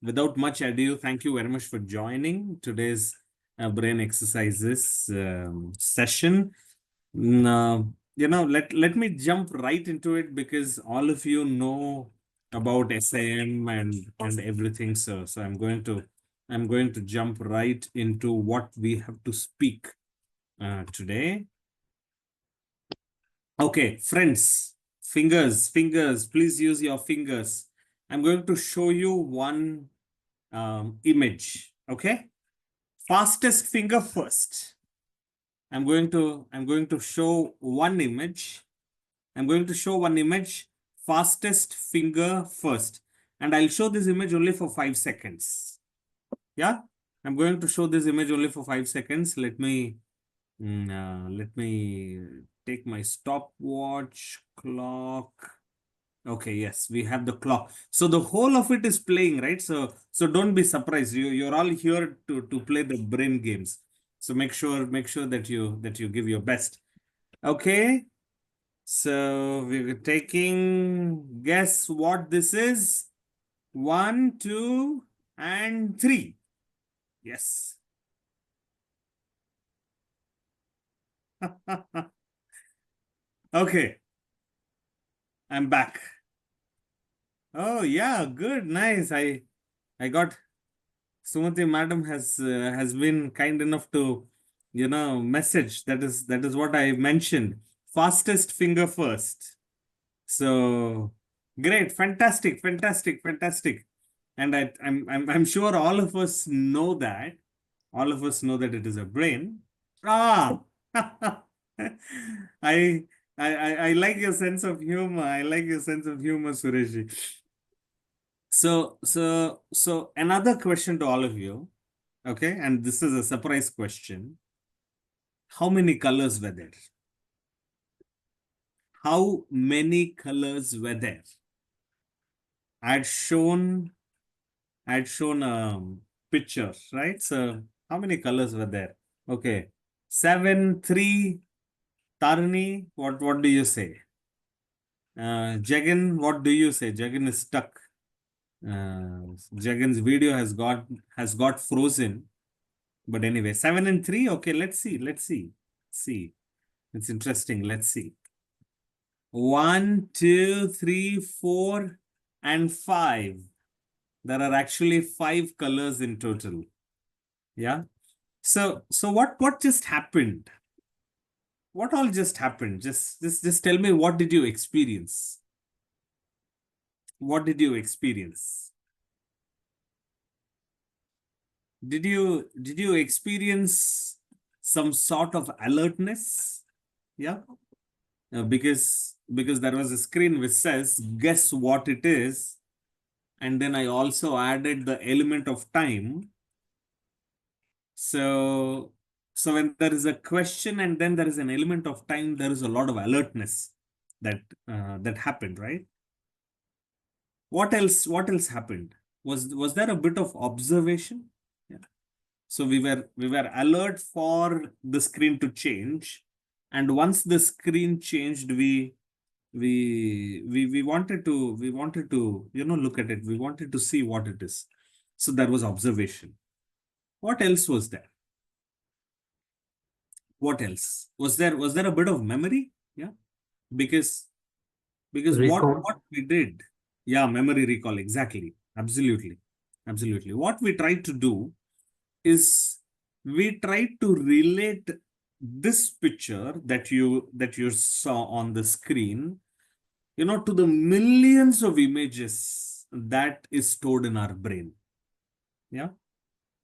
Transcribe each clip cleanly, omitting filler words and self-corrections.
without much ado, thank you very much for joining today's brain exercises session. Let me jump right into it because all of you know about SIM and everything. So I'm going to jump right into what we have to speak today. Okay, friends, fingers, please use your fingers. I'm going to show you one image. Okay, fastest finger first. I'm going to show one image. I'm going to show one image, fastest finger first. And I'll show this image only for 5 seconds. Yeah, I'm going to show this image only for 5 seconds. Let me take my stopwatch clock. Okay, yes, we have the clock. So the whole of it is playing, right? So don't be surprised. You're all here to play the brain games. So make sure that you give your best. Okay. So we're taking, guess what this is? 1, 2, and 3. Yes. Okay, I'm back. Oh yeah, good, nice. I got Sumati madam has been kind enough to message. That is what I mentioned. Fastest finger first. So great, fantastic. And I'm sure all of us know that. All of us know that it is a brain. Ah, I, I like your sense of humor. I like your sense of humor, Suresh. So another question to all of you. Okay, and this is a surprise question. How many colors were there? How many colors were there? I'd shown a picture, right? So how many colors were there? Okay. 7, 3, Tarni, what do you say? Jagan, what do you say? Jagan is stuck. Jagan's video has got frozen. But anyway, 7 and 3. Okay, let's see. See. It's interesting. Let's see. 1, 2, 3, 4, and 5. There are actually 5 colors in total. Yeah. So what just happened? What all just happened? Just tell me, what did you experience? What did you experience? Did you experience some sort of alertness? Yeah. Because there was a screen which says, guess what it is. And then I also added the element of time. So when there is a question and then there is an element of time, there is a lot of alertness that happened, right? What else happened? Was there a bit of observation? Yeah. So we were alert for the screen to change, and once the screen changed, we wanted to look at it. We wanted to see what it is. So there was observation. What else was there? What else was there a bit of memory? Yeah, because Recall. what we did, yeah, memory recall, exactly, absolutely. What we tried to do is we tried to relate this picture that you saw on the screen, to the millions of images that is stored in our brain. Yeah,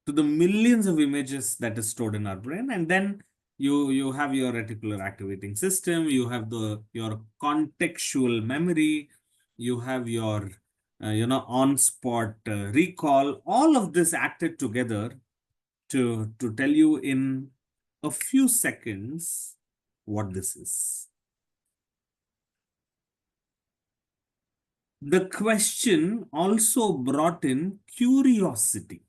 to the millions of images that is stored in our brain. And then you have your reticular activating system, you have your contextual memory, you have your on spot recall. All of this acted together to tell you in a few seconds what this is. The question also brought in curiosity.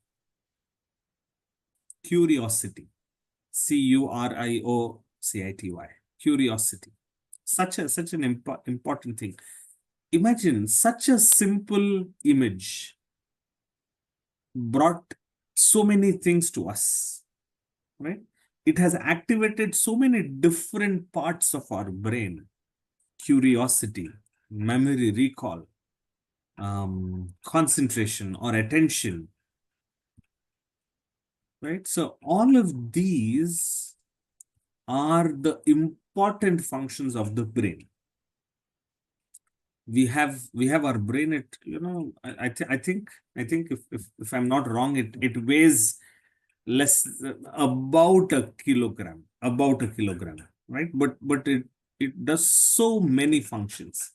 Curiosity. Curiosity. Curiosity. Such an important thing. Imagine such a simple image. brought so many things to us, right? It has activated so many different parts of our brain: curiosity, memory recall, concentration or attention, right? So all of these are the important functions of the brain. We have our brain at, I think if I'm not wrong, it weighs less, about a kilogram, right? But it does so many functions.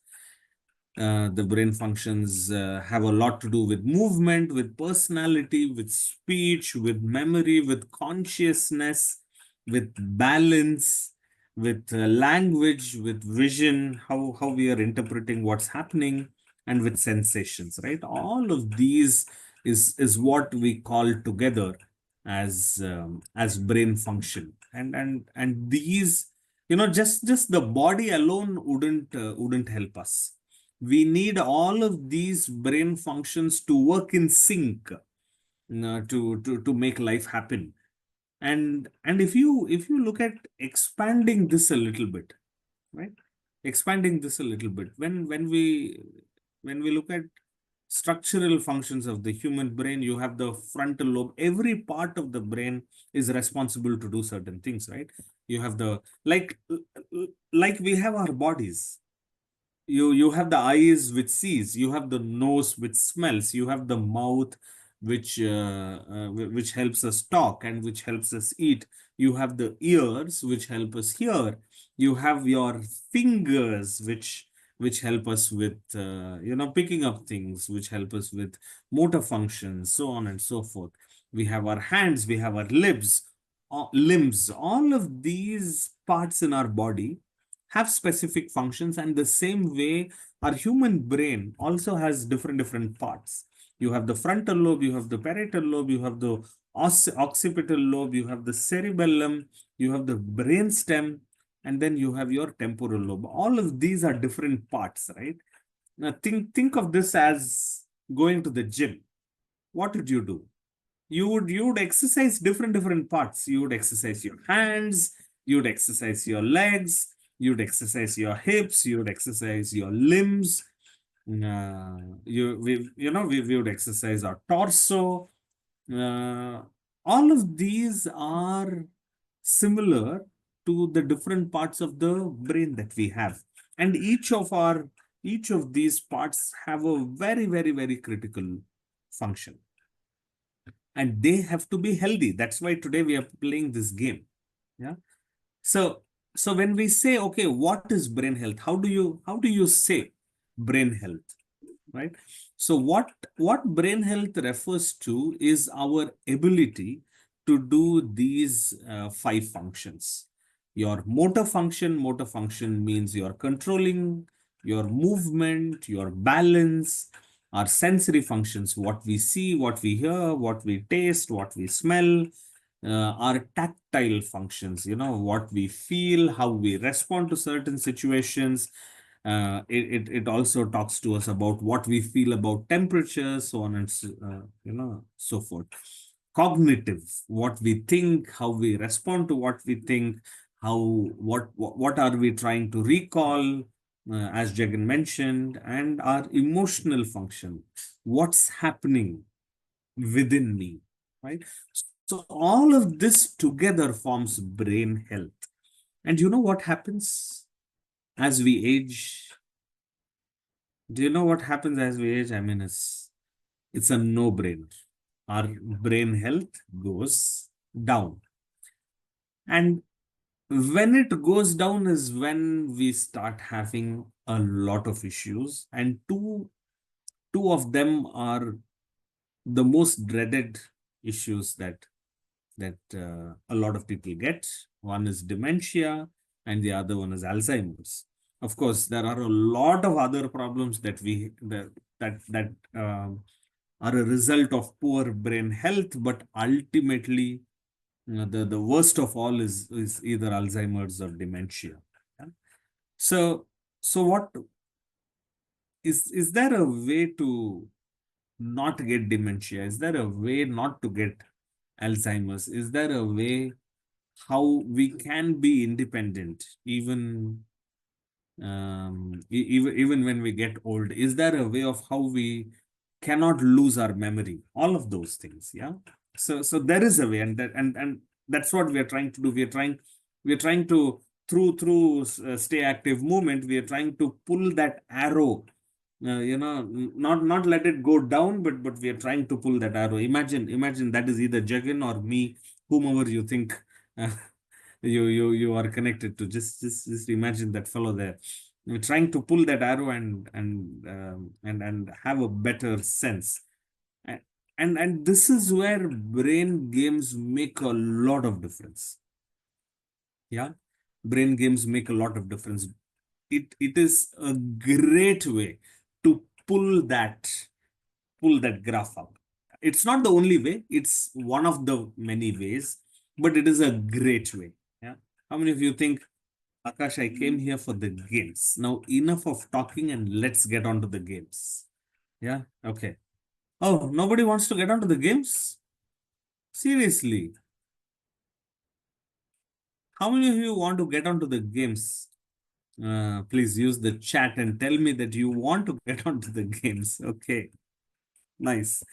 The brain functions have a lot to do with movement, with personality, with speech, with memory, with consciousness, with balance, with language, with vision, how we are interpreting what's happening, and with sensations, right? All of these is what we call together as brain function. And these, just the body alone wouldn't help us. We need all of these brain functions to work in sync, to make life happen. And if you look at expanding this a little bit, right? Expanding this a little bit, when we look at structural functions of the human brain, you have the frontal lobe. Every part of the brain is responsible to do certain things, right? You have the, like we have our bodies. You have the eyes which sees, you have the nose which smells, you have the mouth which helps us talk and which helps us eat, you have the ears which help us hear, you have your fingers which help us with picking up things, which help us with motor functions, so on and so forth. We have our hands, we have our limbs. All of these parts in our body have specific functions, and the same way our human brain also has different parts. You have the frontal lobe, you have the parietal lobe, you have the occipital lobe, you have the cerebellum, you have the brain stem, and then you have your temporal lobe. All of these are different parts, right? Now think of this as going to the gym. What would you do? You would exercise different parts. You would exercise your hands, you would exercise your legs, you'd exercise your hips, you would exercise your limbs. We would exercise our torso. uh, all of these are similar to the different parts of the brain that we have, and each of these parts have a very critical function, and they have to be healthy. That's why today we are playing this game. Yeah. So when we say, okay, what is brain health? How do you say brain health? Right? So what brain health refers to is our ability to do these five functions. Your motor function means you're controlling your movement, your balance. Our sensory functions: what we see, what we hear, what we taste, what we smell. Our tactile functions, what we feel, how we respond to certain situations. It also talks to us about what we feel about temperature, so on and so forth. Cognitive: what we think, how we respond to what we think, what are we trying to recall, as Jagan mentioned. And our emotional function: what's happening within me, right? So all of this together forms brain health. And you know what happens as we age? Do you know what happens as we age? I mean, it's a no-brainer. Our brain health goes down. And when it goes down is when we start having a lot of issues. And two of them are the most dreaded issues that a lot of people get. One is dementia, and the other one is Alzheimer's. Of course, there are a lot of other problems that are a result of poor brain health, but ultimately, the worst of all is either Alzheimer's or dementia. Yeah? So what is there a way to not get dementia? Is there a way not to get Alzheimer's? Is there a way how we can be independent even even when we get old? Is there a way of how we cannot lose our memory? All of those things, yeah. So there is a way, and that's what we are trying to do. We are trying to through stay active movement. We are trying to pull that arrow. Not let it go down, but we are trying to pull that arrow. Imagine that is either Jagan or me, whomever you think uh, you are connected to. Just imagine that fellow there. We're trying to pull that arrow and have a better sense. A- and this is where brain games make a lot of difference. Yeah, brain games make a lot of difference. It is a great way to pull that graph up. It's not the only way, it's one of the many ways, but it is a great way. Yeah. How many of you think, Akash, I came here for the games? Now, enough of talking and let's get on to the games. Yeah. Okay. Oh, nobody wants to get onto the games? Seriously. How many of you want to get onto the games? Please use the chat and tell me that you want to get onto the games. Okay. Nice.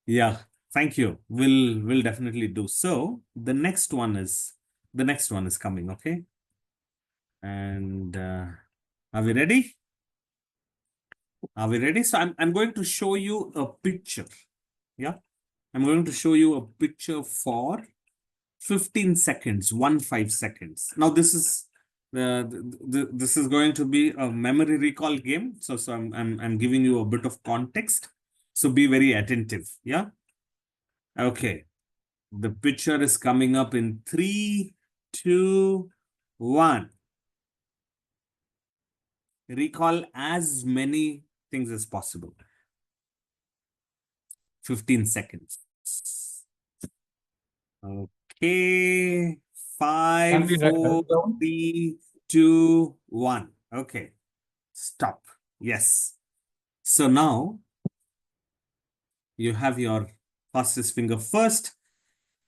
Yeah. Thank you. We'll definitely do. So the next one is coming. Okay. And are we ready? Are we ready? So I'm going to show you a picture. Yeah. I'm going to show you a picture for 15 seconds, 5 seconds. Now this is going to be a memory recall game. So I'm giving you a bit of context. So be very attentive. Yeah. Okay. The picture is coming up in 3, 2, 1. Recall as many things as possible. 15 seconds. Okay. 5, 4, 3, 2, 1. Okay. Stop. Yes. So now you have your fastest finger first.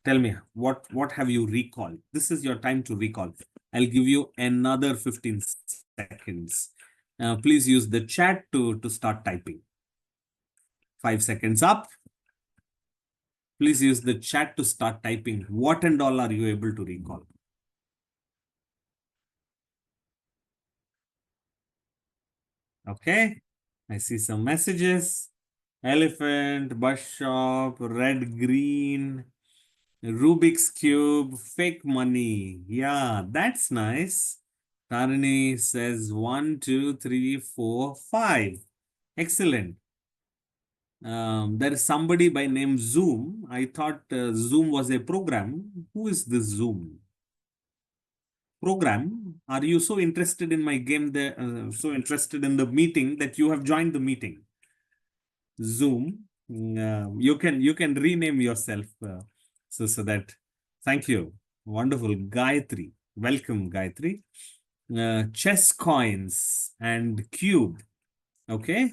Tell me, what have you recalled? This is your time to recall. I'll give you another 15 seconds. Please use the chat to start typing. 5 seconds up. Please use the chat to start typing. What and all are you able to recall? Okay. I see some messages. Elephant, bus shop, red, green, Rubik's Cube, fake money. Yeah, that's nice. Tarini says 1, 2, 3, 4, 5. Excellent. There is somebody by name Zoom. I thought Zoom was a program. Who is this Zoom? Program? Are you so interested in my game there, so interested in the meeting that you have joined the meeting? Zoom. You can rename yourself so that. Thank you. Wonderful. Gayatri. Welcome, Gayatri. Chess coins and cube. Okay.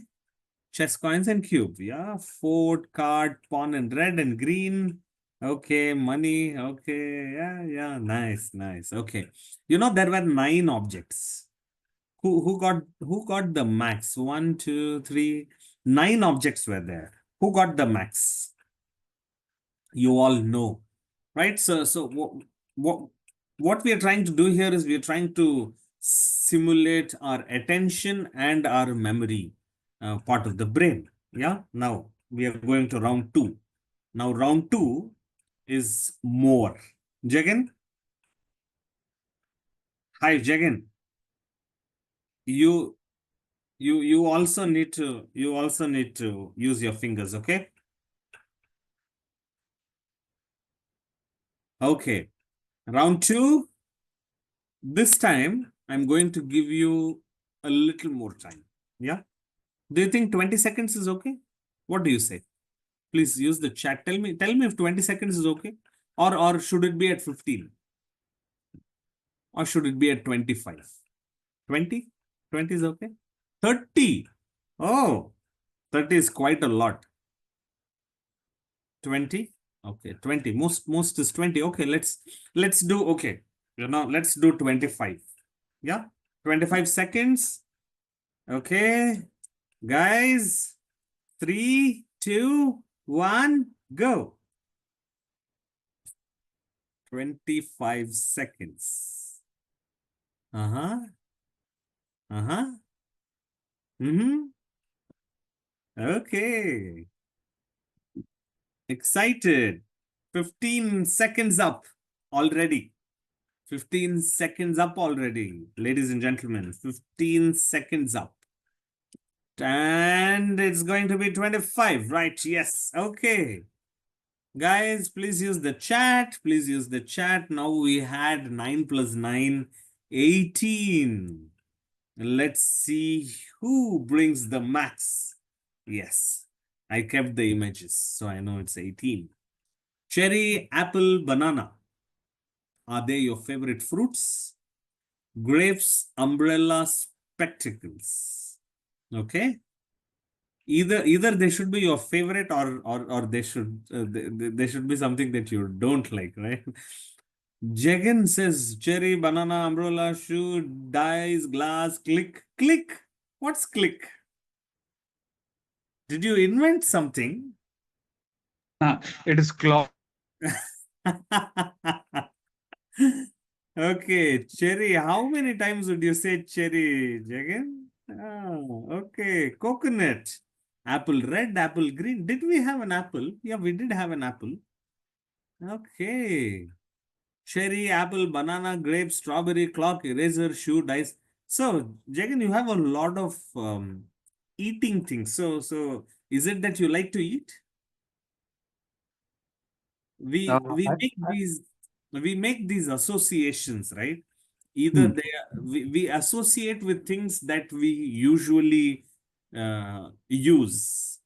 Chess coins and cube. Yeah. Fort, card, pawn, and red and green. Okay. Money. Okay. Yeah. Nice. Okay. There were 9 objects. Who got the max? 1, 2, 3, 9 objects were there. Who got the max? You all know, right? So what we are trying to do here is we are trying to simulate our attention and our memory part of the brain. Yeah. Now we are going to round 2. Now round 2 is more. Jagan. Hi, Jagan. You you also need to use your fingers. Okay. Okay. Round 2. This time I'm going to give you a little more time. Yeah. Do you think 20 seconds is okay? What do you say? Please use the chat. Tell me if 20 seconds is okay. Or should it be at 15? Or should it be at 25? 20? 20 is okay. 30. Oh, 30 is quite a lot. 20? Okay, 20. Most is 20. Okay, let's do, okay. Let's do 25. Yeah, 25 seconds. Okay, guys, 3, 2, 1, go. 25 seconds. Uh-huh. Uh-huh. Mm-hmm. Okay. Excited. 15 seconds up already. 15 seconds up already, ladies and gentlemen. 15 seconds up. And it's going to be 25, right? Yes. Okay. Guys, please use the chat. Please use the chat. Now we had 9 plus 9, 18. Let's see who brings the max. Yes, I kept the images, so I know it's 18. Cherry, apple, banana. Are they your favorite fruits? Grapes, umbrella, spectacles. Okay. Either they should be your favorite, or they should be something that you don't like, right? Jagan says cherry, banana, umbrella, shoe, dice, glass, click, click. What's click? Did you invent something? It is clock. Okay, cherry. How many times would you say cherry, Jagan? Oh, okay. Coconut. Apple red, apple green. Did we have an apple? Yeah, we did have an apple. Okay. Cherry, apple, banana, grape, strawberry, clock, eraser, shoe, dice. So, Jagan, you have a lot of eating things. So is it that you like to eat? Uh, We I, make I, these associations, right? Either hmm, we associate with things that we usually use.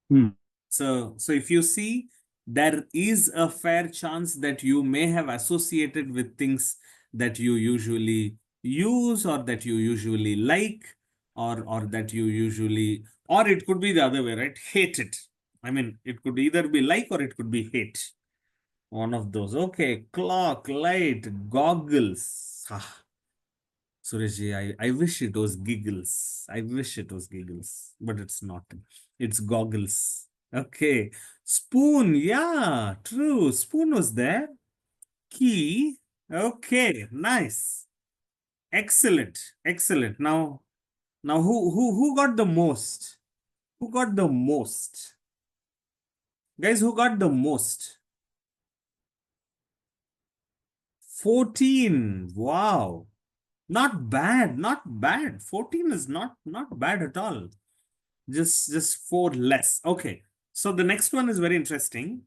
hmm, So if you see, there is a fair chance that you may have associated with things that you usually use, or that you usually like, or that you usually, or it could be the other way, right? Hate it. I mean, it could either be like or it could be hate. One of those. Okay, clock, light, goggles. Ah, Sureshji, I wish it was giggles. I wish it was giggles, but it's not. It's goggles. Okay. Spoon. Yeah, true. Spoon was there. Key. Okay, nice. Excellent. Excellent. Now who got the most? Who got the most? Guys, who got the most? 14. Wow. Not bad, not bad. 14 is not bad at all. Just four less. Okay. So the next one is very interesting.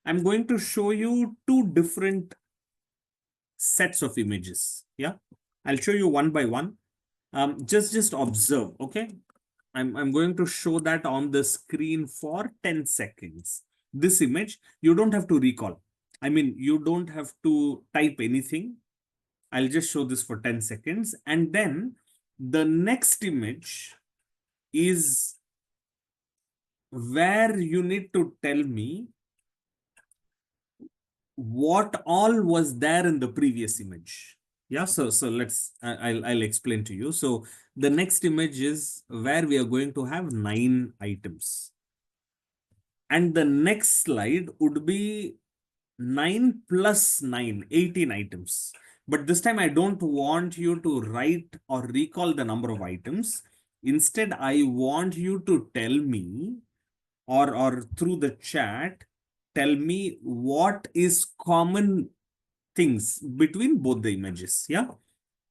I'm going to show you two different sets of images. Yeah. I'll show you one by one. Just observe. Okay. I'm going to show that on the screen for 10 seconds. This image, you don't have to recall. I mean, you don't have to type anything. I'll just show this for 10 seconds. And then the next image is where you need to tell me what all was there in the previous image. Yeah, so let's I'll explain to you. So the next image is where we are going to have 9 items. And the next slide would be 9 plus 9, 18 items. But this time I don't want you to write or recall the number of items. Instead, I want you to tell me, or through the chat, tell me what is common things between both the images. Yeah.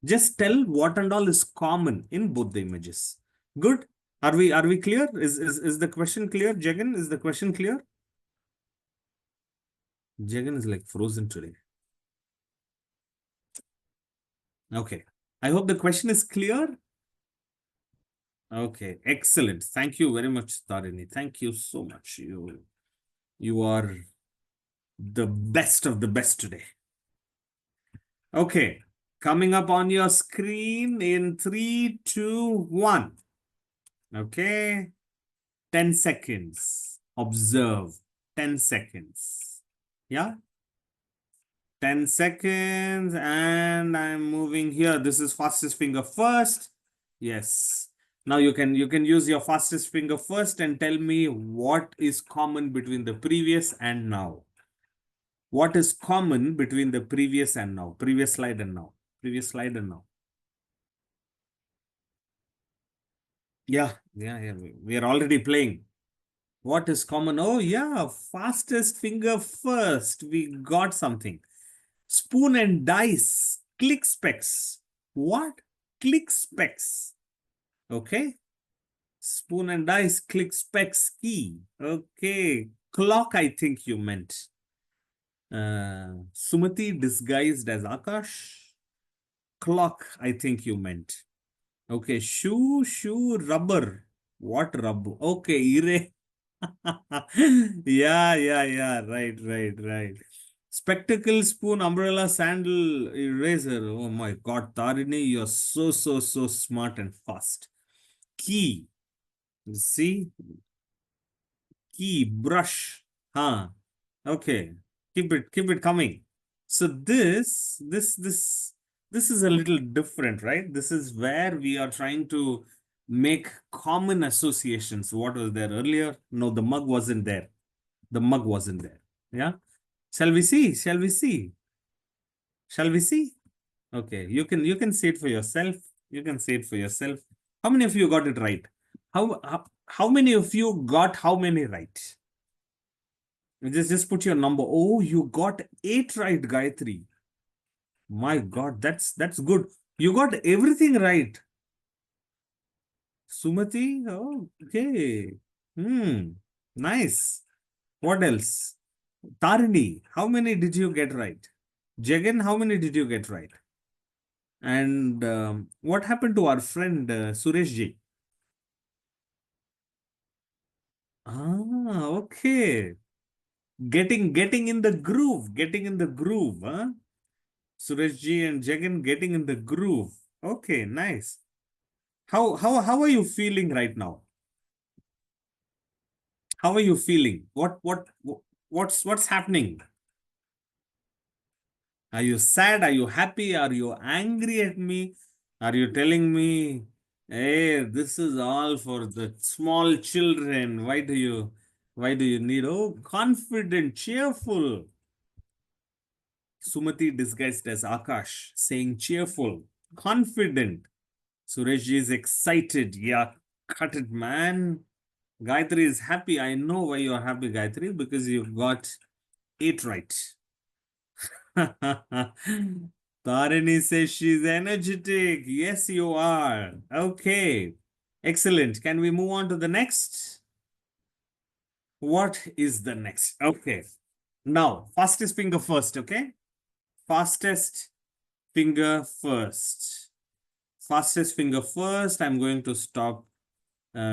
Just tell what and all is common in both the images. Good. Are we clear? Is the question clear? Jagan, is the question clear? Jagan is like frozen today. Okay. I hope the question is clear. Okay, excellent. Thank you very much, Tarini. Thank you so much. You are the best of the best today. Okay, coming up on your screen in 3, 2, 1. Okay. 10 seconds. Observe. 10 seconds. Yeah. 10 seconds. And I'm moving here. This is fastest finger first. Yes. Now you can use your fastest finger first and tell me what is common between the previous and now. What is common between the previous and now? Previous slide and now. Previous slide and now. Yeah. We are already playing. What is common? Oh, yeah. Fastest finger first. We got something. Spoon and dice. Click specs. What? Click specs. Okay. Spoon and dice. Click specs key. Okay. Clock, I think you meant. Sumati disguised as Akash. Clock, I think you meant. Okay, shoe, rubber. What rubber? Okay, ire. Yeah. Right. Spectacle, spoon, umbrella, sandal, eraser. Oh my God, Tarini, you're so smart and fast. Key. See? Key, brush. Huh. Okay. Keep it coming. So this is a little different, right? This is where we are trying to make common associations. What was there earlier? No, the mug wasn't there. The mug wasn't there. Yeah. Shall we see? Shall we see? Shall we see? Okay. You can see it for yourself. You can see it for yourself. How many of you got it right? How many of you got how many right? Just put your number. Oh, you got 8 right, Gayatri. My God, that's good. You got everything right. Sumati, oh, okay. Nice. What else? Tarini, how many did you get right? Jagan, how many did you get right? And what happened to our friend Suresh ji? Ah, okay. Getting in the groove. Getting in the groove, huh? Suresh ji and Jagan getting in the groove. Okay, nice. How are you feeling right now? How are you feeling? What's happening? Are you sad? Are you happy? Are you angry at me? Are you telling me, hey, this is all for the small children? Why do you need, oh, confident, cheerful? Sumati disguised as Akash, saying cheerful, confident. Suresh is excited. Yeah, cut it, man. Gayatri is happy. I know why you are happy, Gayatri, because you got 8 right. Tarini says she's energetic. Yes, you are. Okay. Excellent. Can we move on to the next? What is the next? Okay. Now, fastest finger first, okay? Fastest finger first. Fastest finger first. I'm going to stop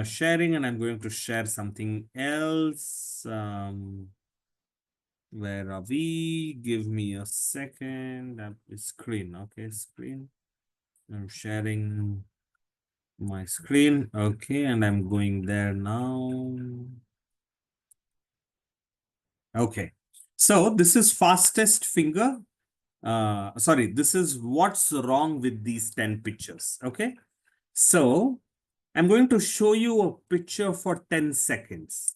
sharing and I'm going to share something else. Where are we? Give me a second. Screen. Okay, screen. I'm sharing my screen. Okay, and I'm going there now. Okay. So this is fastest finger. Sorry, this is what's wrong with these 10 pictures. Okay. So I'm going to show you a picture for 10 seconds.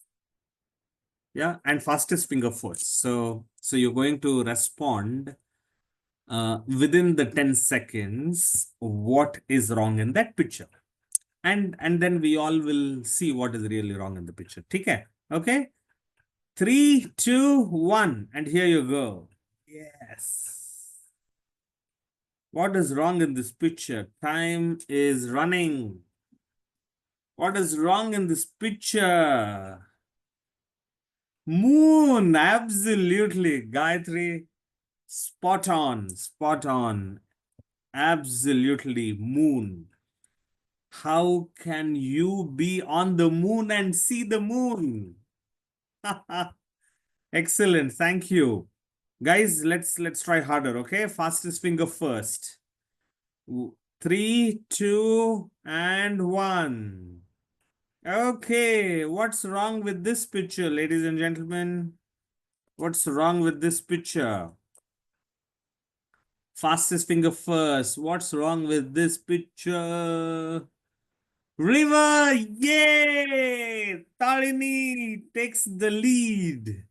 Yeah, and fastest finger first. So you're going to respond within the 10 seconds what is wrong in that picture. And then we all will see what is really wrong in the picture. Okay? 3, 2, 1, and here you go. Yes. What is wrong in this picture? Time is running. What is wrong in this picture? Moon, absolutely. Gayatri, spot on. Absolutely, moon. How can you be on the moon and see the moon? Excellent, thank you. Guys, let's try harder, okay? Fastest finger first. 3, 2, and 1. Okay, what's wrong with this picture, ladies and gentlemen? What's wrong with this picture? Fastest finger first. What's wrong with this picture? River, yay! Tarini takes the lead.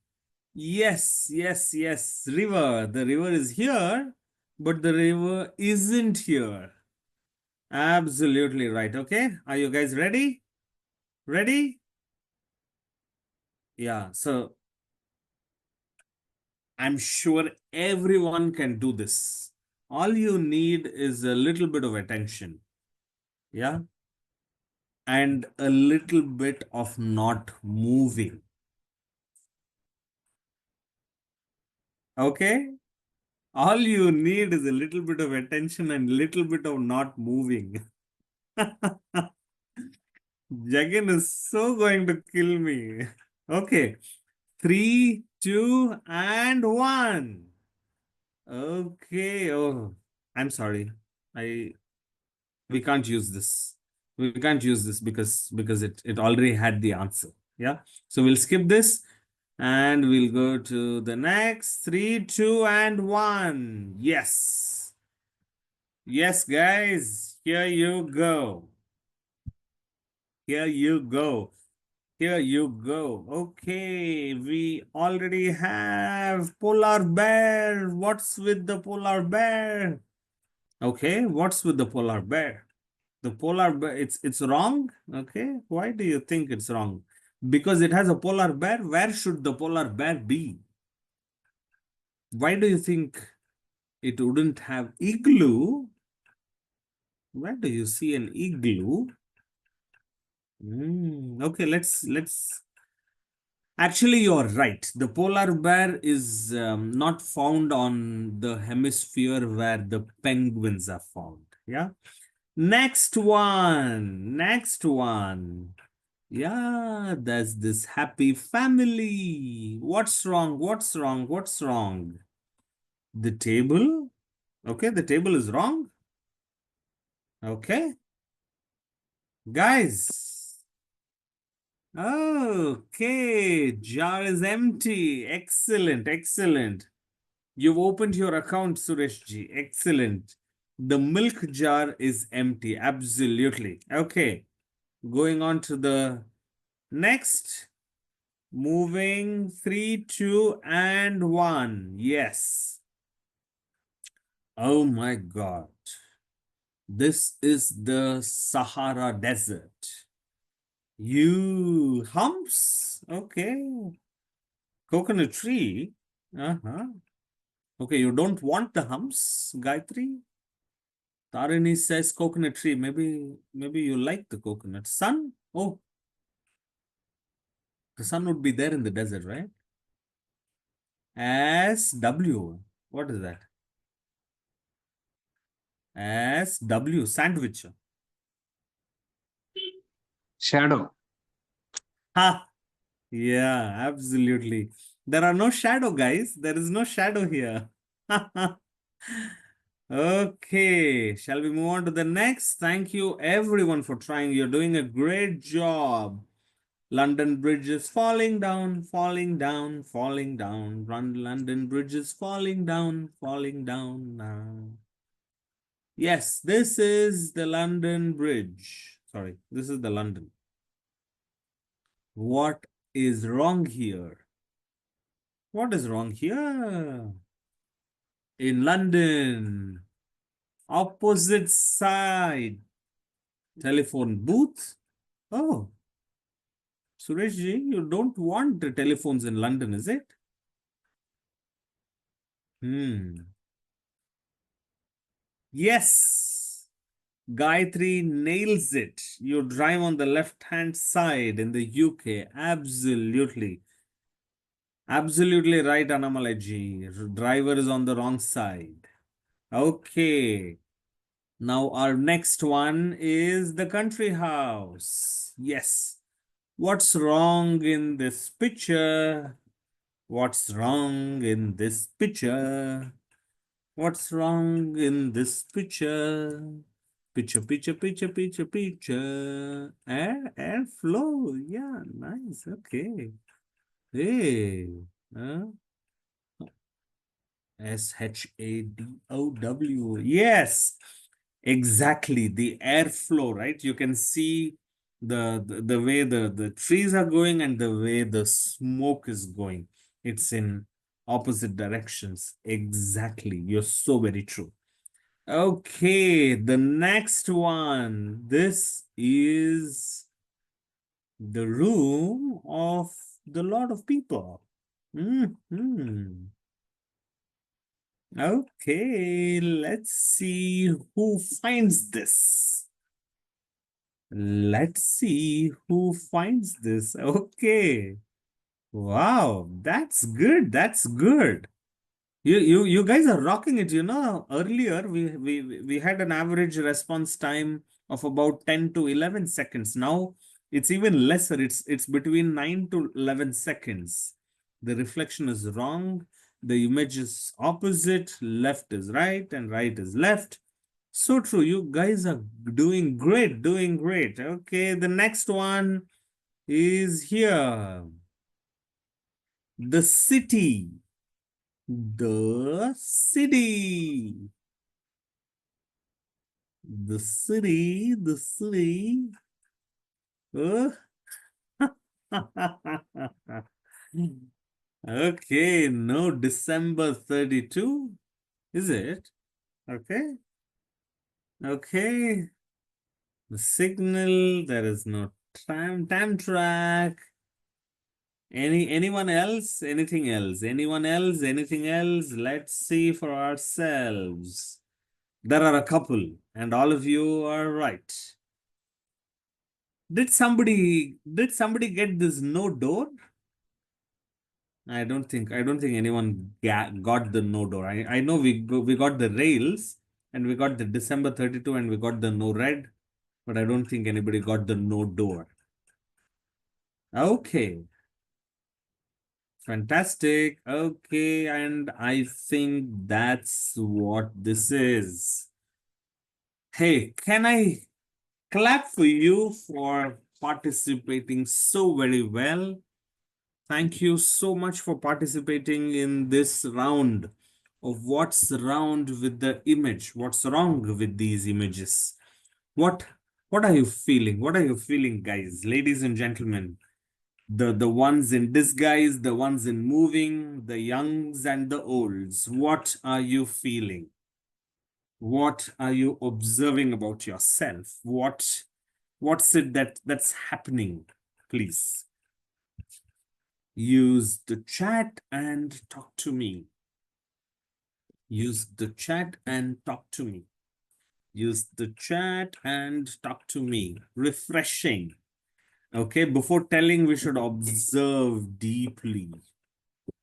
Yes, yes, yes. River. The river is here, but the river isn't here. Absolutely right. Okay. Are you guys ready? Ready? Yeah. So I'm sure everyone can do this. All you need is a little bit of attention. Yeah. And a little bit of not moving. Okay. All you need is a little bit of attention and little bit of not moving. Jagan is so going to kill me. Okay. Three, two, and one. Okay. Oh, I'm sorry. I we can't use this. We can't use this because it already had the answer. Yeah. So we'll skip this and we'll go to the next. Three, two, and one. Yes. Yes, guys. Here you go. Here you go. Here you go. Okay, we already have polar bear. What's with the polar bear? Okay, what's with the polar bear? The polar bear, it's wrong. Okay, why do you think it's wrong? Because it has a polar bear. Where should the polar bear be? Why do you think it wouldn't have igloo? Where do you see an igloo? Okay, let's. Actually, you're right. The polar bear is not found on the hemisphere where the penguins are found. Yeah. Next one. Next one. Yeah, there's this happy family. What's wrong? What's wrong? What's wrong? The table? Okay, the table is wrong. Okay. Guys. Okay. Jar is empty. Excellent. Excellent. You've opened your account, Suresh ji. Excellent. The milk jar is empty. Absolutely. Okay. Going on to the next. Moving three, two, and one. Yes. Oh my God. This is the Sahara Desert. You humps. Okay. Coconut tree. Uh-huh. Okay, you don't want the humps, Gayatri? Tarini says coconut tree. Maybe you like the coconut. Sun? Oh, the sun would be there in the desert, right? SW. What is that? SW. Sandwich. Shadow. Ha! Yeah, absolutely. There are no shadow, guys. There is no shadow here. Okay, shall we move on to the next? Thank you everyone for trying. You're doing a great job. London Bridge is falling down, falling down, falling down. Run, London Bridge is falling down, falling down now. Yes, this is the London Bridge. Sorry, this is the London. What is wrong here? What is wrong here? In London, opposite side, telephone booth. Oh, Suresh ji, you don't want the telephones in London, is it? Yes, Gayatri nails it. You drive on the left-hand side in the UK. Absolutely. Absolutely right, Annamalai ji. Driver is on the wrong side. Okay. Now our next one is the country house. Yes. What's wrong in this picture? What's wrong in this picture? What's wrong in this picture? Picture, picture, picture, picture, picture. Airflow. Yeah, nice. Okay. Hey. Huh? SHADOW. Yes, exactly. The airflow, right? You can see the way the trees are going and the way the smoke is going. It's in opposite directions. Exactly. You're so very true. Okay, the next one. This is the room of the lot of people. Hmm. Okay, let's see who finds this. Let's see who finds this. Okay. Wow, that's good. That's good. You guys are rocking it. You know, earlier we had an average response time of about 10 to 11 seconds. Now it's even lesser. It's between 9 to 11 seconds. The reflection is wrong. The image is opposite. Left is right and right is left. So true. You guys are doing great, doing great. Okay, the next one is here. The city. The city. The city. The city. Uh, okay, no December 32. Is it? Okay. Okay. The signal. There is no time track. Anyone else? Anything else? Anyone else? Anything else? Let's see for ourselves. There are a couple, and all of you are right. Did somebody get this no door? I don't think anyone got the no door. I know we got the rails and we got the December 32 and we got the no red, but I don't think anybody got the no door. Okay. Fantastic. Okay, and I think that's what this is. Hey, can I clap for you for participating so very well? Thank you so much for participating in this round of what's wrong with the image, what's wrong with these images. What what are you feeling? What are you feeling, guys, ladies and gentlemen? The ones in disguise, the ones in moving, the youngs and the olds. What are you feeling? What are you observing about yourself? What's it that's happening? Please use the chat and talk to me. Use the chat and talk to me. Use the chat and talk to me. Refreshing. Okay, before telling, we should observe deeply.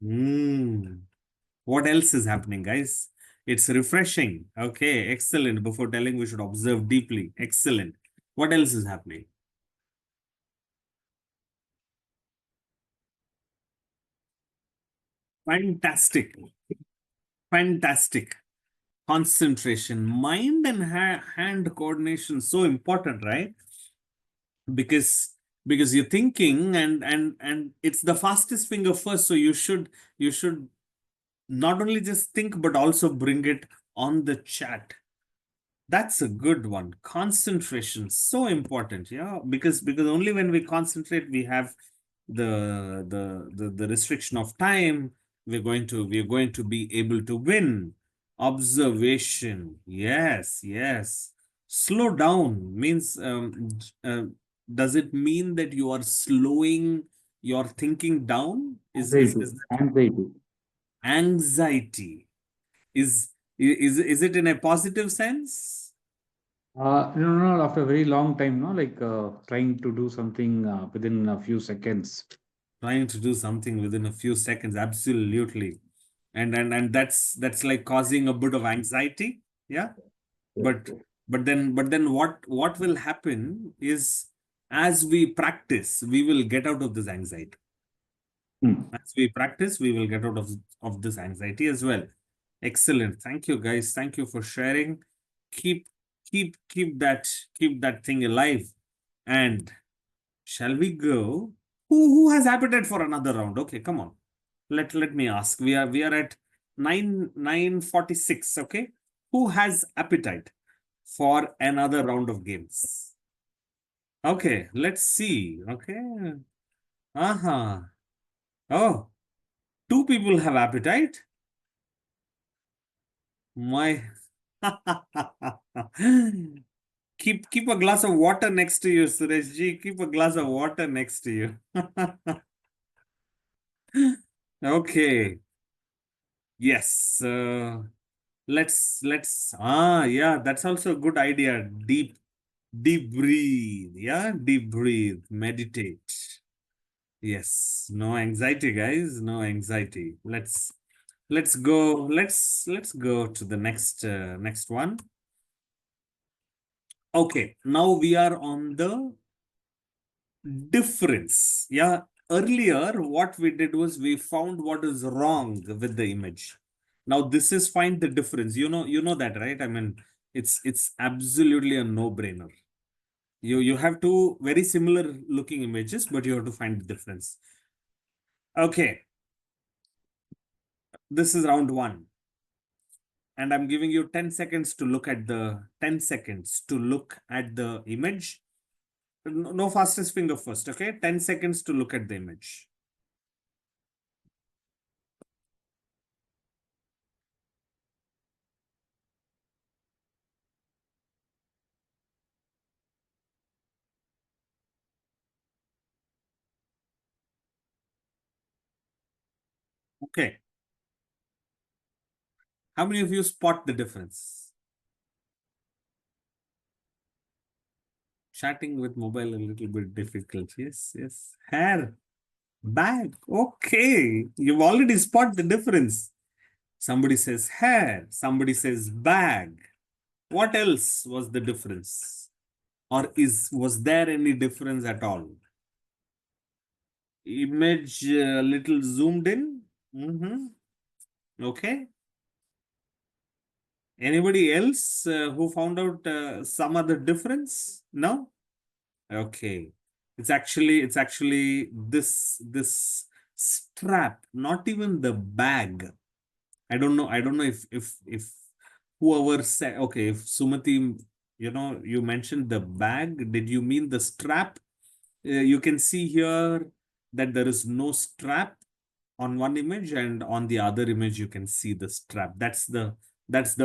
What else is happening, guys? It's refreshing. Okay, excellent. Before telling, we should observe deeply. Excellent. What else is happening? Fantastic. Fantastic. Concentration. Mind and hand coordination, so important, right? Because you're thinking and it's the fastest finger first. So you should not only just think, but also bring it on the chat. That's a good one. Concentration, so important. Yeah, because only when we concentrate, we have the restriction of time. We're going to be able to win. Observation. Yes, yes. Slow down means does it mean that you are slowing your thinking down? Anxiety. Is that Anxiety. anxiety? Is it in a positive sense? No, no, no, after a very long time, no, like trying to do something within a few seconds. Trying to do something within a few seconds, absolutely. And that's like causing a bit of anxiety. Yeah. Yes, But yes. but then what will happen is as we practice, we will get out of this anxiety. Hmm. As we practice, we will get out of this anxiety as well. Excellent. Thank you, guys. Thank you for sharing. Keep keep that thing alive. And shall we go? Who has appetite for another round? Okay, come on. Let me ask. We are at 9:46. Okay. Who has appetite for another round of games? Okay, let's see. Okay. Uh-huh. Oh, two people have appetite. My keep a glass of water next to you, Sureshji. Keep a glass of water next to you. Okay. Yes. Let's yeah, that's also a good idea. Deep breathe. Yeah, deep breathe. Meditate. Yes. No anxiety, guys. No anxiety. Let's go to the next one. Okay, now we are on the difference. Yeah, earlier what we did was we found what is wrong with the image. Now this is find the difference. You know that, right? I mean, it's absolutely a no-brainer. You have two very similar looking images, but you have to find the difference. Okay, this is round one. And I'm giving you 10 seconds to look at the 10 seconds to look at the image. No fastest finger first, okay? 10 seconds to look at the image. Okay. How many of you spot the difference? Chatting with mobile a little bit difficult. Yes, yes. Hair, bag. Okay. You've already spot the difference. Somebody says hair. Somebody says bag. What else was the difference? Or was there any difference at all? Image a little zoomed in. Okay. Anybody else who found out some other difference? No? Okay. It's actually this strap, not even the bag. I don't know if whoever said, okay, if Sumati, you mentioned the bag, did you mean the strap? You can see here that there is no strap on one image, and on the other image you can see the strap. That's the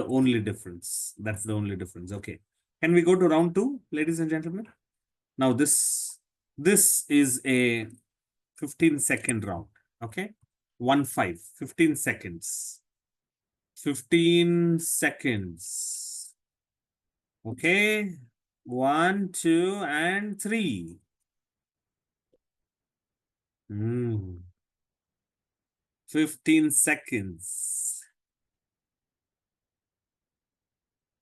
only difference. That's the only difference. Okay. Can we go to round two, ladies and gentlemen? Now this is a 15-second round. Okay. 15 seconds. 15 seconds. Okay. 1, 2, and 3. 15 seconds.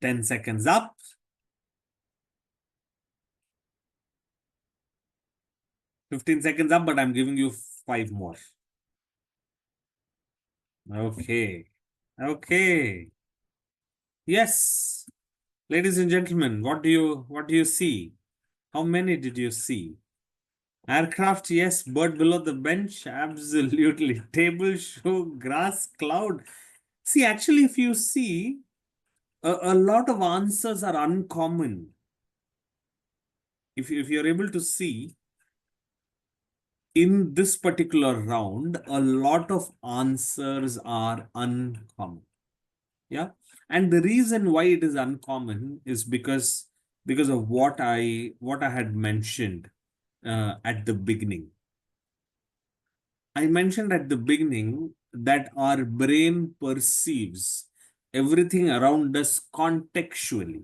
10 seconds up. 15 seconds up, but I'm giving you 5 more. Okay. Okay. Yes. Ladies and gentlemen, what do you see? How many did you see? Aircraft, yes. Bird below the bench, absolutely. Table, shoe, grass, cloud. See, actually, if you see, a lot of answers are uncommon. If you're able to see, in this particular round, a lot of answers are uncommon. Yeah. And the reason why it is uncommon is because of what I had mentioned at the beginning. I mentioned at the beginning that our brain perceives everything around us contextually,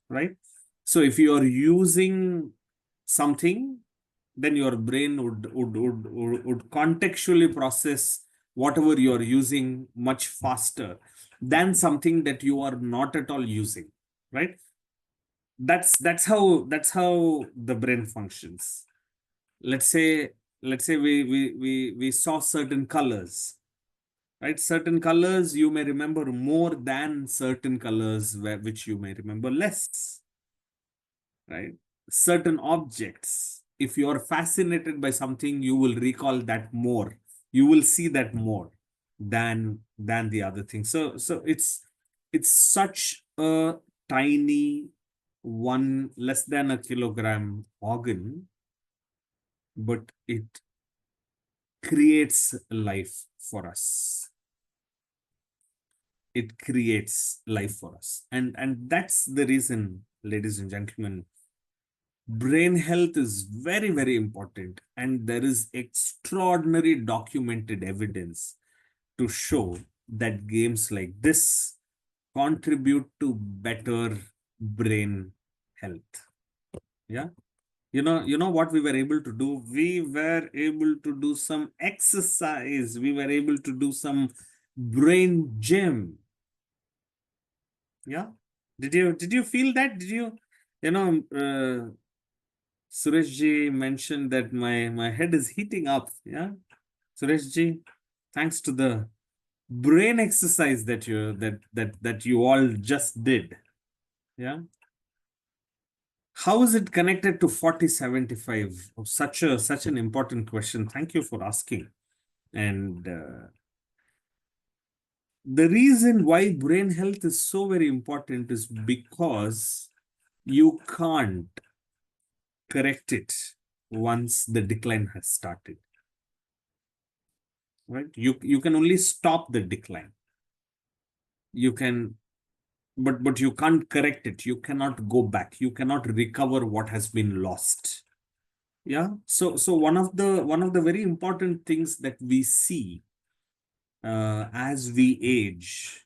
right? So if you are using something, then your brain would contextually process whatever you are using much faster than something that you are not at all using, right? That's how the brain functions. Let's say we saw certain colors. right? Certain colors you may remember more than certain colors which you may remember less, right? Certain objects, if you are fascinated by something, you will recall that more. You will see that more than the other thing. So it's such a tiny one, less than a kilogram organ, but it creates life for us. It creates life for us. And that's the reason, ladies and gentlemen, brain health is very, very important. And there is extraordinary documented evidence to show that games like this contribute to better brain health. Yeah. You know what we were able to do? We were able to do some exercise. We were able to do some brain gym. Yeah. Did you feel that? You know, Suresh ji mentioned that my head is heating up. Yeah. Suresh ji, thanks to the brain exercise that you all just did. Yeah. How is it connected to 4075? Oh, such an important question. Thank you for asking. And the reason why brain health is so very important is because you can't correct it once the decline has started. Right? You can only stop the decline. You can, but you can't correct it. You cannot go back. You cannot recover what has been lost. Yeah. So one of the very important things that we see as we age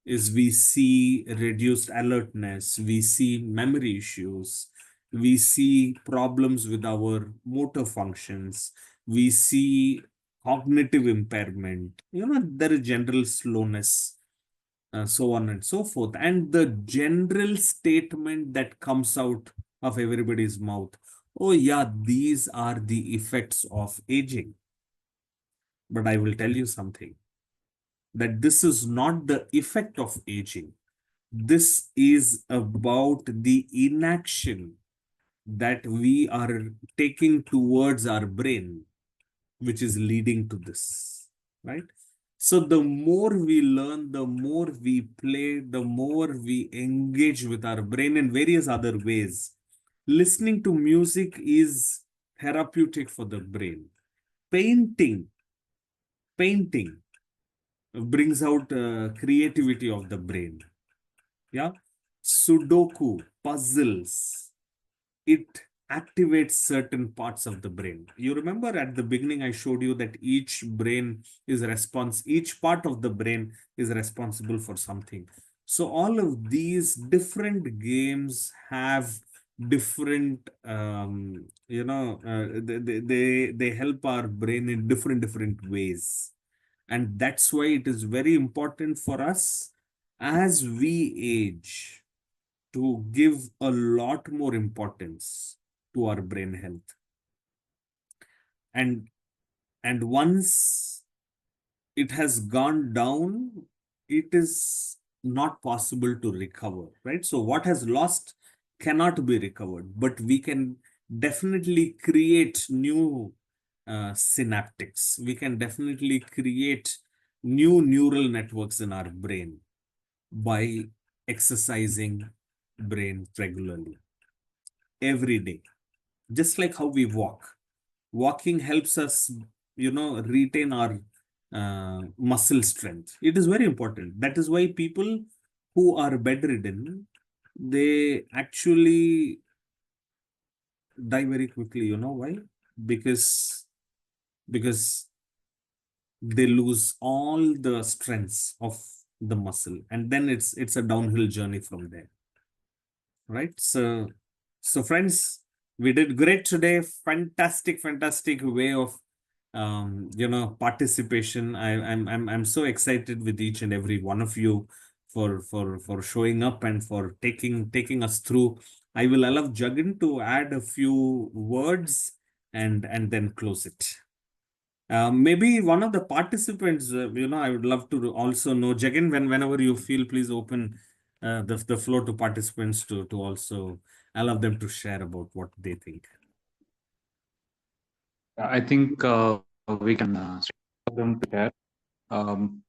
is we see reduced alertness, we see memory issues, we see problems with our motor functions, we see cognitive impairment, there is general slowness, so on and so forth. And the general statement that comes out of everybody's mouth, oh yeah, these are the effects of aging. But I will tell you something, that this is not the effect of aging. This is about the inaction that we are taking towards our brain, which is leading to this, right? So the more we learn, the more we play, the more we engage with our brain in various other ways. Listening to music is therapeutic for the brain. Painting brings out creativity of the brain. Yeah. Sudoku, puzzles, it activates certain parts of the brain. You remember at the beginning, I showed you that each part of the brain is responsible for something. So all of these different games have different, they help our brain in different ways. And that's why it is very important for us as we age to give a lot more importance to our brain health. And once it has gone down, it is not possible to recover, right? So what has lost cannot be recovered, but we can definitely create new synaptics. We can definitely create new neural networks in our brain by exercising brain regularly every day, just like how we walk. Walking helps us, retain our muscle strength. It is very important. That is why people who are bedridden, they actually die very quickly. You know why? Because because they lose all the strengths of the muscle, and then it's a downhill journey from there, right? So friends, we did great today. Fantastic way of participation. I'm so excited with each and every one of you for showing up and for taking us through. I will allow Jagan to add a few words and then close it. Maybe one of the participants, I would love to also know. Jagan, whenever you feel, please open the floor to participants to also allow them to share about what they think. I think we can start them to share. Um,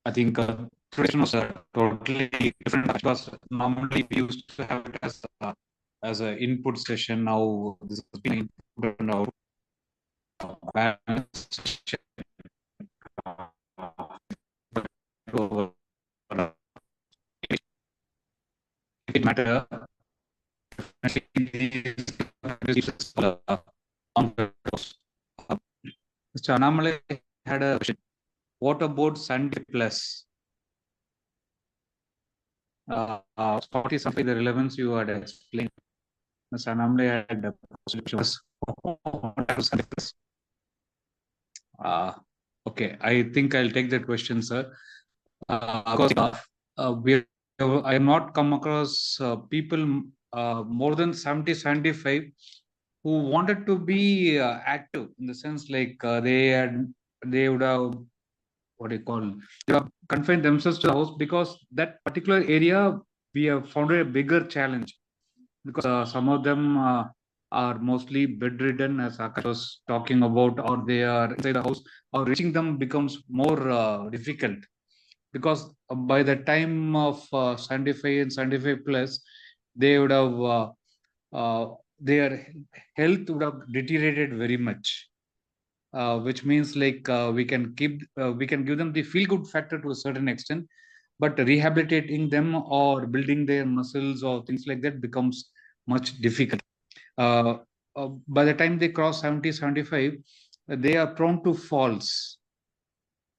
I think tradition was totally different because normally we used to have it as an input session. Now this has been input and out. Balance session. It matter. Mr. Annamalai had a question. What about Sunday Plus? 40 something, the relevance you had explained. Mr. Annamalai had a Sunday Plus. Okay, I think I'll take that question, sir. Because I have not come across people more than 70, 75 who wanted to be active in the sense like they would have what do you call they have confined themselves to the house because that particular area we have found a bigger challenge because some of them are mostly bedridden as Akash was talking about, or they are inside the house, or reaching them becomes more difficult because by the time of 75 and 75 plus, they would have their health would have deteriorated very much. Which means like we can give them the feel good factor to a certain extent, but rehabilitating them or building their muscles or things like that becomes much difficult. Uh, by the time they cross 70, 75, they are prone to falls.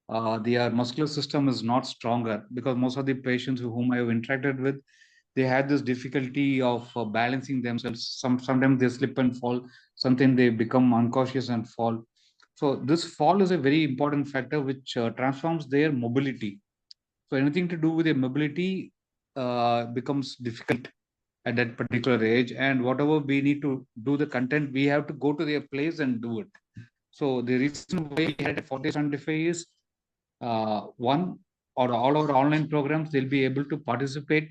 Their muscular system is not stronger because most of the patients whom I have interacted with, they had this difficulty of balancing themselves. Sometimes they slip and fall. Sometimes they become unconscious and fall. So this fall is a very important factor which transforms their mobility. So anything to do with their mobility becomes difficult at that particular age. And whatever we need to do the content, we have to go to their place and do it. So the reason why we had 40 75 is one or all our online programs, they'll be able to participate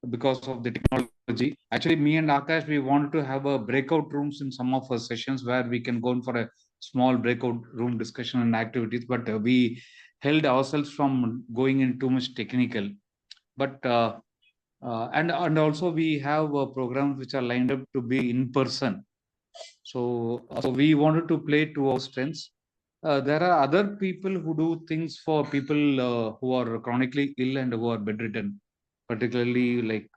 because of the technology. Actually, me and Akash, we wanted to have a breakout rooms in some of our sessions where we can go in for a small breakout room discussion and activities, but we held ourselves from going in too much technical. But and also we have programs which are lined up to be in person. So we wanted to play to our strengths. There are other people who do things for people who are chronically ill and who are bedridden, particularly like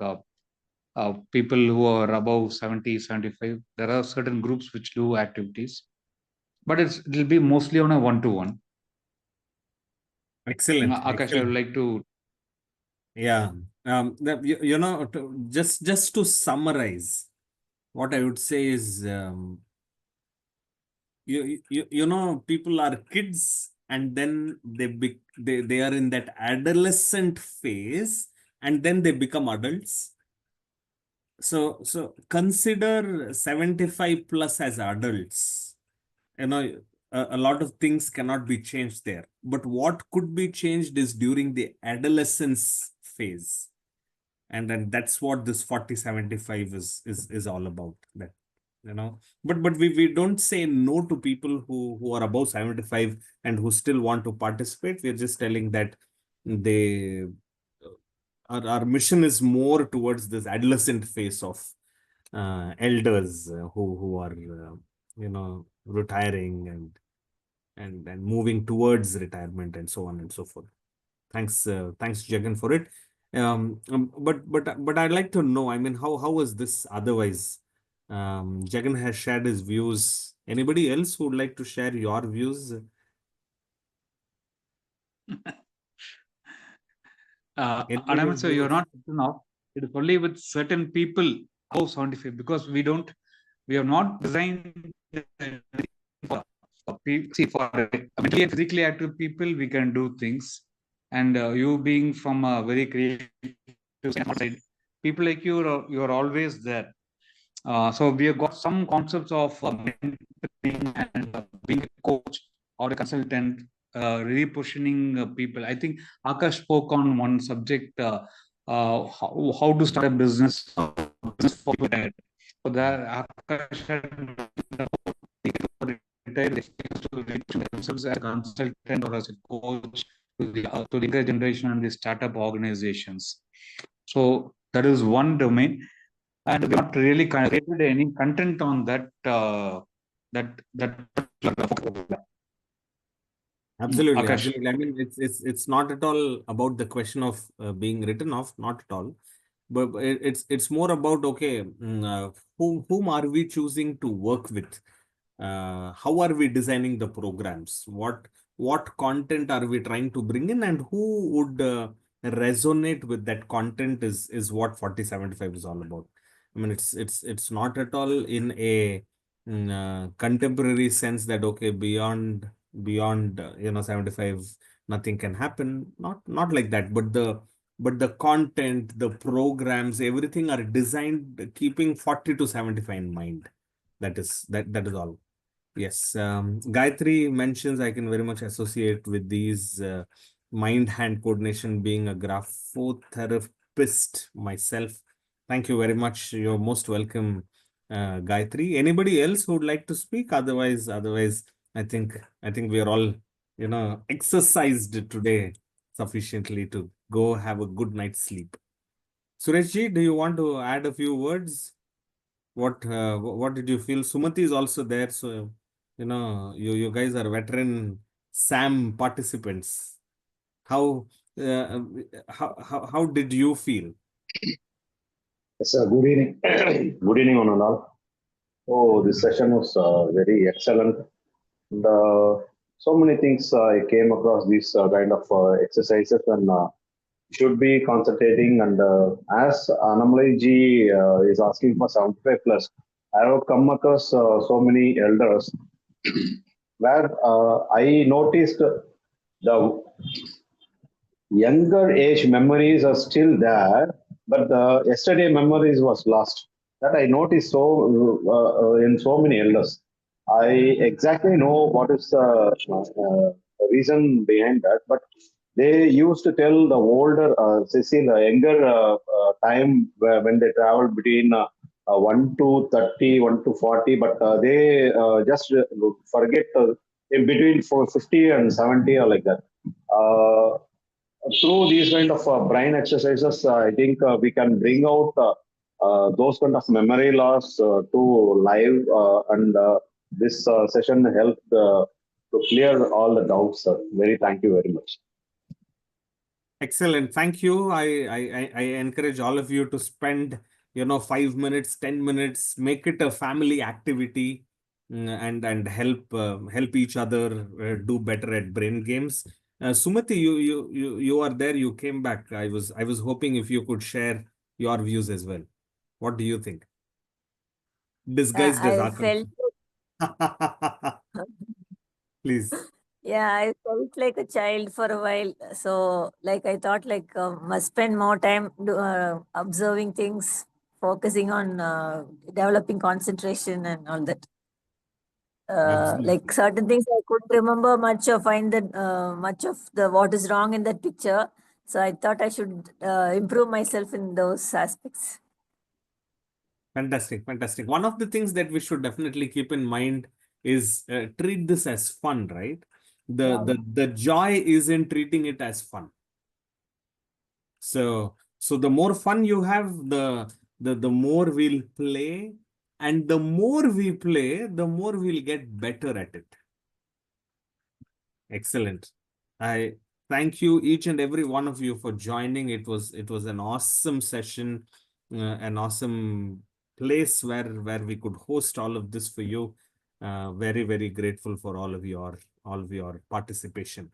people who are above 70, 75. There are certain groups which do activities, but it'll be mostly on a one-to-one. Excellent, Akash, I would excellent. like to. Yeah. Just to summarize, what I would say is, people are kids and then they are in that adolescent phase and then they become adults. So consider 75 plus as adults. You know, a lot of things cannot be changed there. But what could be changed is during the adolescence phase. And then that's what this 40-75 is all about. That, but we don't say no to people who are above 75 and who still want to participate. We're just telling that they our mission is more towards this adolescent phase of elders who are retiring and moving towards retirement and so on and so forth. Thanks Jagan for it. But I'd like to know, I mean, how was this otherwise? Jagan has shared his views. Anybody else who would like to share your views? Anybody Anam, of so you're those? not now. It is only with certain people above 75 because we have not designed for mentally and physically active people. We can do things, and you being from a very creative side, people like you you're always there. So we have got some concepts of mentoring and being coach or a consultant, repositioning people. I think Akash spoke on one subject, how to start a business, business for people. So that Akash had retired to reposition themselves as a consultant or as a coach to the younger generation and the startup organizations. So that is one domain, and we not really created any content on that. That Absolutely, Akash. absolutely. I mean, it's not at all about the question of being written off, not at all. But it's more about, okay, whom are we choosing to work with? How are we designing the programs? What content are we trying to bring in, and who would resonate with that content is what 4075 is all about. I mean, it's not at all in a contemporary sense that, okay, beyond 75 nothing can happen. Not like that, but the content, the programs, everything are designed keeping 40 to 75 in mind. That is all. Yes, Gayatri mentions I can very much associate with these mind-hand coordination, being a graphotherapist myself. Thank you very much. You're most welcome, Gayatri. Anybody else who would like to speak? Otherwise, I think we are all, exercised today sufficiently to go have a good night's sleep. Sureshji, do you want to add a few words? What did you feel? Sumati is also there, so you guys are veteran SAM participants. How uh, how did you feel? Yes, good evening. Good evening, on and all. Oh, this session was very excellent. And, so many things I came across these kind of exercises and should be concentrating. And as Annamalai ji is asking for 75 plus, I have come across so many elders where I noticed the younger age memories are still there, but the yesterday memories was lost. That I noticed in so many elders. I exactly know what is the reason behind that, but they used to tell the older, see, the younger time when they traveled between 1 to 30, 1 to 40, but they just forget in between for 50 and 70 or like that. Through these kind of brain exercises, I think we can bring out those kind of memory loss to live, and this session helped to clear all the doubts. Very thank you very much. Excellent. Thank you. I encourage all of you to spend 5 minutes, 10 minutes, make it a family activity, and help each other do better at brain games. Sumati, you are there. You came back. I was hoping if you could share your views as well. What do you think? Disguised as I Akash. felt, Please. yeah, I felt like a child for a while. So, like, I thought, like, must spend more time observing things, focusing on developing concentration and all that. Like Absolutely. certain things I couldn't remember much or find that much of the what is wrong in that picture. So I thought I should improve myself in those aspects. Fantastic, fantastic. One of the things that we should definitely keep in mind is treat this as fun, right? The, Yeah. the the joy is in treating it as fun. So the more fun you have, the more we'll play, and the more we play, the more we'll get better at it. Excellent. I thank you each and every one of you for joining. It was an awesome session, an awesome place where we could host all of this for you. Very, very grateful for all of your participation.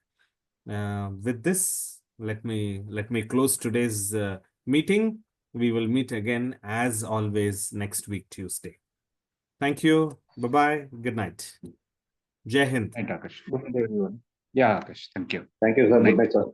With this, let me close today's meeting. We will meet again as always next week, Tuesday. Thank you. Bye-bye. Good night. Jai Hind. Right, Akash. Good night, everyone. Yeah, Akash. Thank you. Thank you, sir. Good Good night. night, sir.